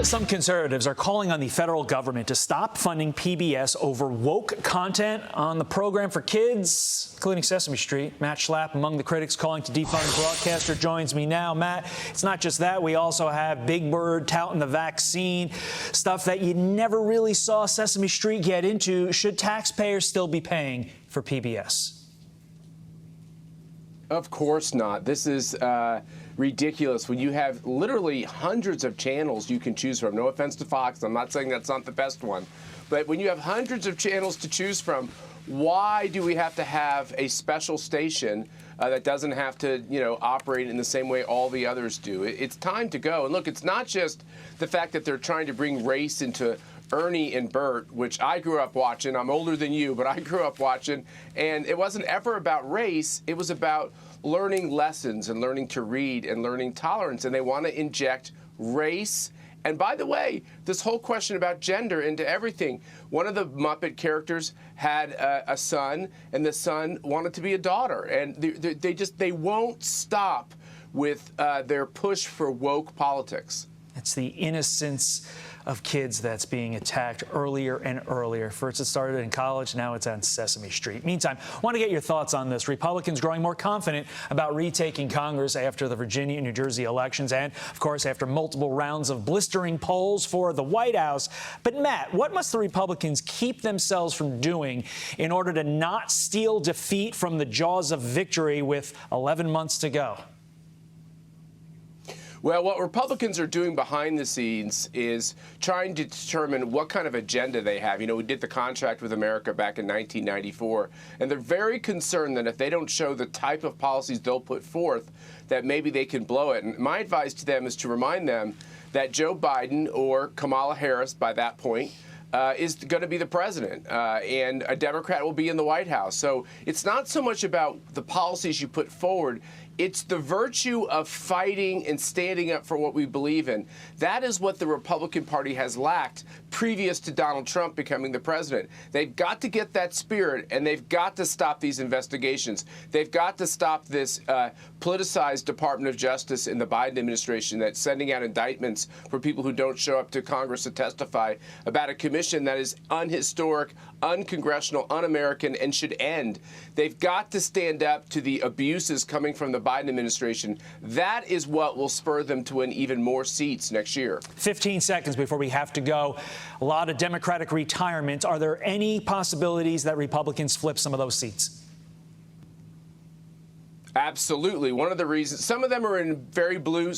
Some conservatives are calling on the federal government to stop funding PBS over woke content on the program for kids, including Sesame Street. Matt Schlapp, among the critics calling to defund the broadcaster, joins me now. Matt, it's not just that. We also have Big Bird touting the vaccine, stuff that you never really saw Sesame Street get into. Should taxpayers still be paying for PBS? Of course not. This is ridiculous when you have literally hundreds of channels you can choose from. No offense to Fox, I'm not saying that's not the best one. But when you have hundreds of channels to choose from, why do we have to have a special station that doesn't have to, operate in the same way all the others do? It's time to go. And look, it's not just the fact that they're trying to bring race into Ernie and Bert, which I grew up watching. I'm older than you, but I grew up watching. And it wasn't ever about race. It was about learning lessons and learning to read and learning tolerance. And they want to inject race. And by the way, this whole question about gender into everything. One of the Muppet characters had a son, and the son wanted to be a daughter. And they won't stop with their push for woke politics. It's the innocence of kids that's being attacked earlier and earlier. First it started in college, now it's on Sesame Street. Meantime, I want to get your thoughts on this. Republicans growing more confident about retaking Congress after the Virginia and New Jersey elections and, of course, after multiple rounds of blistering polls for the White House. But, Matt, what must the Republicans keep themselves from doing in order to not steal defeat from the jaws of victory with 11 months to go? Well, what Republicans are doing behind the scenes is trying to determine what kind of agenda they have. We did the contract with America back in 1994, and they're very concerned that if they don't show the type of policies they'll put forth, that maybe they can blow it. And my advice to them is to remind them that Joe Biden or Kamala Harris, by that point, is going to be the president, and a Democrat will be in the White House. So it's not so much about the policies you put forward. It's the virtue of fighting and standing up for what we believe in. That is what the Republican Party has lacked previous to Donald Trump becoming the president. They've got to get that spirit, and they've got to stop these investigations. They've got to stop this politicized Department of Justice in the Biden administration that's sending out indictments for people who don't show up to Congress to testify about a commission that is unhistoric, uncongressional, un-American, and should end. They've got to stand up to the abuses coming from the Biden administration. That is what will spur them to win even more seats next year. 15 seconds before we have to go. A lot of Democratic retirements. Are there any possibilities that Republicans flip some of those seats? Absolutely. One of the reasons, some of them are in very blue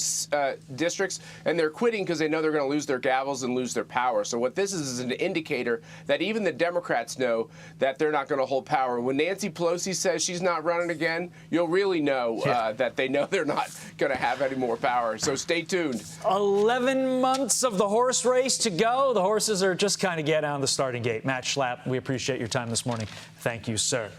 districts, and they're quitting because they know they're going to lose their gavels and lose their power. So what this is an indicator that even the Democrats know that they're not going to hold power. When Nancy Pelosi says she's not running again, you'll really know that they know they're not going to have any more power. So stay tuned. 11 months of the horse race to go. The horses are just kind of getting on the starting gate. Matt Schlapp, we appreciate your time this morning. Thank you, sir.